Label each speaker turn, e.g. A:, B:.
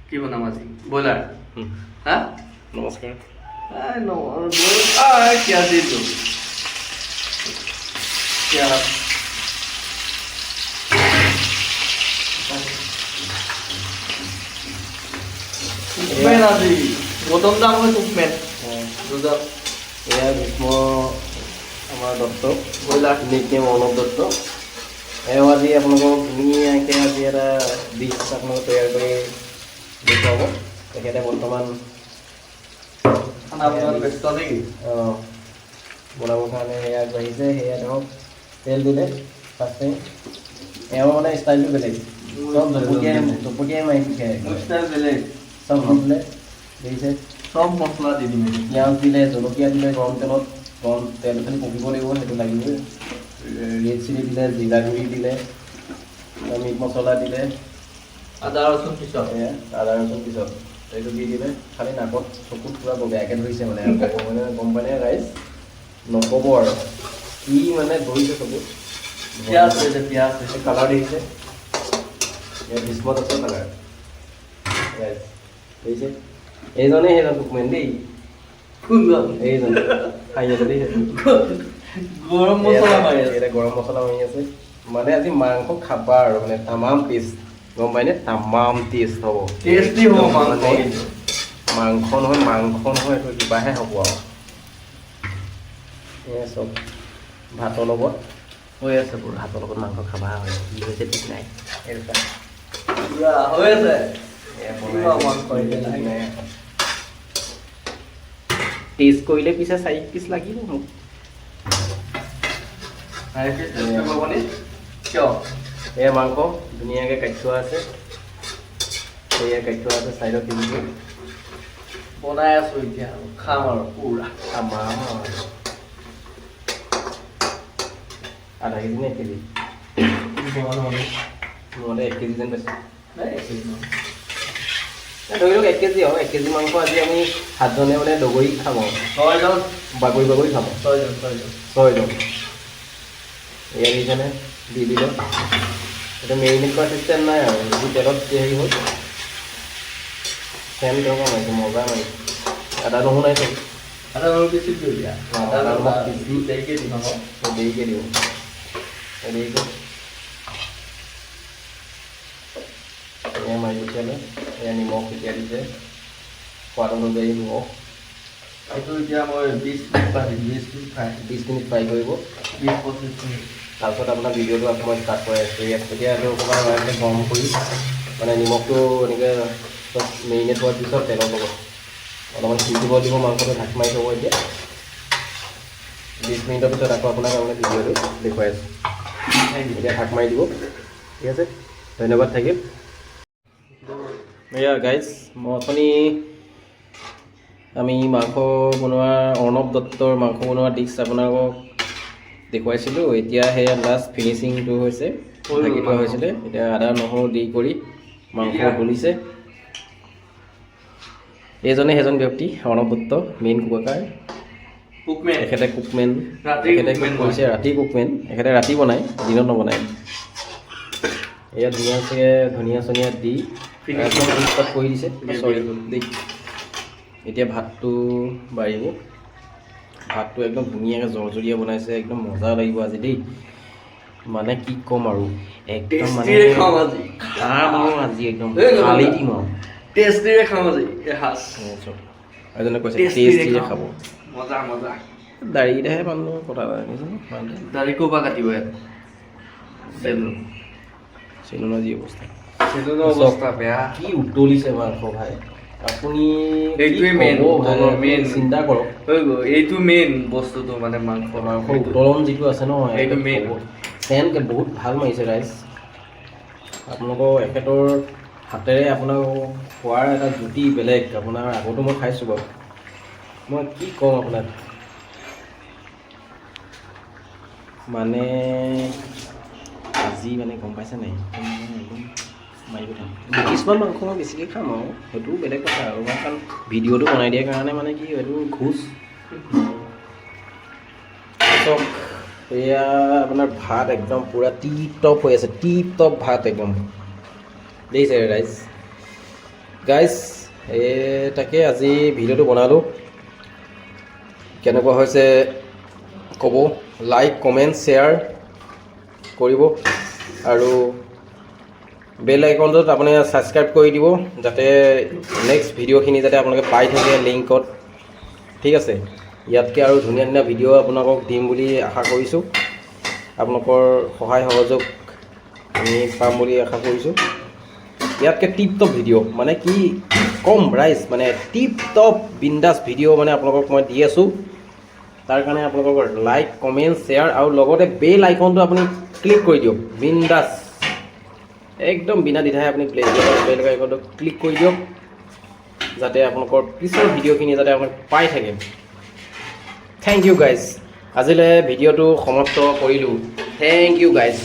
A: কি বনাম আজি ব্ৰইলাৰ হা
B: নমস্কাৰ
A: क्या दे दो क्या কুকমেন আজি প্ৰথম দাম হয় কুকমেন দুজন
B: এয়া ভীষ্ম আমাৰ দত্ত
A: ব্ৰইলাৰ
B: নিকনেম অৰ্ণৱ দত্ত এওঁ আজি আপোনালোকক ধুনীয়াকৈ আজি এটা ডিছ আপোনালোকক তৈয়াৰ কৰি দেখুৱাব তেখেতে বৰ্তমান
A: খানা বনোৱাত ব্যস্ত নেকি
B: বনাবৰ কাৰণে সেয়া আগবাঢ়িছে সেয়া ধৰক তেল দিলে ফাৰ্ষ্টে এওঁ মানে ষ্টাইলটো বেলেগ চব জপতিয়াই মাৰি পঠিয়াই
A: মোৰ ষ্টাইল বেলেগ
B: চব মছলা দিছে
A: চব মছলা দি দিম
B: পিঁয়াজ দিলে জলকীয়া দিলে গৰম তেলখিনি পকিব লাগিব সেইটো লাগিবই ৰেড চিলি দিলে জিৰা গুড়ি দিলে মিট মছলা দিলে
A: আদা ৰচুন পিছত
B: আদা ৰচুন পিছত এইটো দি দিলে খালি নাকত চকুত পূৰা বেয়াকৈ ধৰিছে মানে গম পাই নে ৰাইজ নক'ব আৰু কি মানে ধৰিছে চকুত
A: পিঁয়াজ দিছে পিঁয়াজ দিছে
B: কালাৰ দেখিছে ইয়াত ভীষ্ম দত্তৰ কালাৰ ৰাইজ দেখিছে এইজনেই সেইজন কুকমেন দেই
A: কোনজন
B: এইজন খাই আছে দেই
A: গৰম মছলা মাৰি আছে
B: এটা গৰম মছলা মাৰি আছে মানে আজি মাংস খাবা আৰু মানে তামাম টেষ্ট গম পাইনে তামাম টেষ্ট হ'ব
A: টেষ্টি হ'ব
B: মাংস নহয় এইটো কিবাহে হ'ব আৰু এয়া চব ভাতৰ লগত
A: হৈ আছে পুৰা
B: ভাতৰ লগত মাংস খাবা হয় কি হৈছে ঠিক নাই
A: পুৰা হৈ আছে
B: টেষ্ট কৰিলে পিছে 4 পিচ লাগিব মোক
A: কিয়
B: এয়া মাংস ধুনীয়াকৈ কাটি থোৱা আছে এয়া কাটি থোৱা আছে চাইডত দিছোঁ
A: বনাই আছো এতিয়া খাম আৰু পুৰা
B: আমাৰ আধা কেজি নে 1 কেজি নহ'লে 1 কেজি যেন পাইছোঁ ধৰি লওক 1 কেজি হওক 1 কেজি মাংস আজি আমি 7জনে মানে দগৰি খাম আৰু
A: 6জন
B: বাগৰি খাম 6জন এয়া দিছেনে দি দিলে এইটো মেৰিনেট কৰা চিষ্টেম নাই আৰু যদি তেলত হেৰি হ'ল ফেন কেনেকুৱা মাৰিছে মজা মাৰিছে আদা নহৰু নাই চাগে
A: আদা নহৰু বেছি দিওঁ দিয়া আদা নহৰু দেৰিকৈ দিম আকৌ
B: দেৰিকৈ দিওঁ দেৰিকৈ এয়া মাৰি পঠিয়ালে এয়া নিমখ এতিয়া দিছে সোৱাদ অনুযায়ী নিমখ
A: এইটো এতিয়া মই 20 মিনিট ভাজিম 20 মিনিট ফ্ৰাই
B: কৰিব
A: 20-25 মিনিট
B: তাৰপিছত আপোনাৰ ভিডিঅ'টো অকণমান ষ্টাৰ্ট কৰি আছোঁ এতিয়া এইটো অকণমান গৰম কৰি মানে নিমখটো এনেকৈ চব মেৰিনেট হোৱাৰ পিছত তেলৰ লগত অলপমান সিজিব দিব মাংসটো ঢাকি মাৰি থ'ব এতিয়া 20 মিনিটৰ পিছত আকৌ আপোনাক মানে ভিডিঅ'টো দেখুৱাই আছোঁ এতিয়া ঢাক মাৰি দিব ঠিক আছে ধন্যবাদ থাকিল এয়া গাইজ মই অথনি আমি মাংস বনোৱা অৰ্ণৱ দত্তৰ মাংস বনোৱা ডিছ আপোনালোকক দেখুৱাইছিলোঁ এতিয়া সেয়া লাষ্ট ফিনিচিংটো হৈছে ঢাকি থোৱা হৈছিলে এতিয়া আদা নহৰু দি কৰি মাংস তুলিছে এইজনে সেইজন ব্যক্তি অৰ্ণৱ দত্ত মেইন কুকাৰ এখেতে কুকমেন এখেতে কৰিছে ৰাতি কুকমেন এখেতে ৰাতি বনায় দিনত নবনায় এয়া ধুনীয়াকৈ ধনিয়া চনিয়া দি একদম ইনষ্টাৰ্ট কৰি দিছে চৰি দেই এতিয়া ভাতটো বাঢ়িব ভাতটো একদম ধুনীয়াকৈ জৰজৰীয়া বনাইছে একদম মজা লাগিব আজি দেই মানে কি ক'ম আৰু একদম মানে খাম আৰু আজি একদম খালি দিম আৰু
A: টেষ্টিৰে খাম আজি এসাঁজ
B: এজনে কৈছে টেষ্টিৰে খাব
A: মজা মজা
B: দাড়িকেইটাহে পালোঁ কথা
A: দাড়ি ক'ৰ পৰা কাটিব ইয়াত
B: চেলুনৰ যি অৱস্থা
A: চেলুনৰ অৱস্থা বেয়া
B: কি উতলিছে মাংস ভাই আপুনি
A: এইটোৱে মেইন
B: চিন্তা কৰক
A: হৈ গ'ল এইটো মেইন বস্তুটো মানে মাংস
B: উতলন যিটো আছে ন
A: এইটো মেইন
B: চেণ্ট বহুত ভাল মাৰিছে ৰাইজ আপোনালোকৰ এখেতৰ হাতেৰে আপোনাৰ খোৱাৰ এটা জুতি বেলেগ আপোনাৰ আগতো মই খাইছোঁ বাৰু মই কি ক'ম আপোনাক মানে আজি মানে গম পাইছে নাই একদম মাৰি পঠাম কিছুমান মাংস মই বেছিকৈ খাম আৰু সেইটোও বেলেগ কথা আৰু মই কাৰণ ভিডিঅ'টো বনাই দিয়াৰ কাৰণে মানে কি এইটো ঘোচ চব এয়া আপোনাৰ ভাত একদম পূৰা টিপ টপ হৈ আছে টিপ টপ ভাত একদম দেখিছে ৰাইজ গাইজ তাকে আজি ভিডিঅ'টো বনালোঁ, কেনেকুৱা হৈছে ক'ব, লাইক কমেণ্ট শ্বেয়াৰ কৰিব আৰু বেল আইকনটোত আপুনি ছাবস্ক্ৰাইব কৰি দিব যাতে নেক্সট ভিডিঅ'খিনি যাতে আপোনালোকে পাই থাকে লিংকত। ঠিক আছে, ইয়াতকৈ আৰু ধুনীয়া ধুনীয়া ভিডিঅ' আপোনালোকক দিম বুলি আশা কৰিছোঁ। আপোনালোকৰ সহায় সহযোগ আমি পাম বুলি আশা কৰিছোঁ। ইয়াতকৈ টিপ টপ ভিডিঅ' মানে কি কম ৰাইজ, মানে টিপ টপ বিন্দাছ ভিডিঅ' মানে আপোনালোকক মই দি আছোঁ। তাৰ কাৰণে আপোনালোকৰ লাইক কমেণ্ট শ্বেয়াৰ আৰু লগতে বেল আইকনটো আপুনি ক্লিক কৰি দিয়ক বিন্দাছ, একদম বিনা দ্বিধাই আপুনি বেল আইকনটো ক্লিক কৰি দিয়ক যাতে আপোনালোকৰ পিছৰ ভিডিঅ'খিনি যাতে আপুনি পাই থাকে। থেংক ইউ গাইজ, আজিলৈ ভিডিঅ'টো সমাপ্ত কৰিলোঁ। Thank you guys.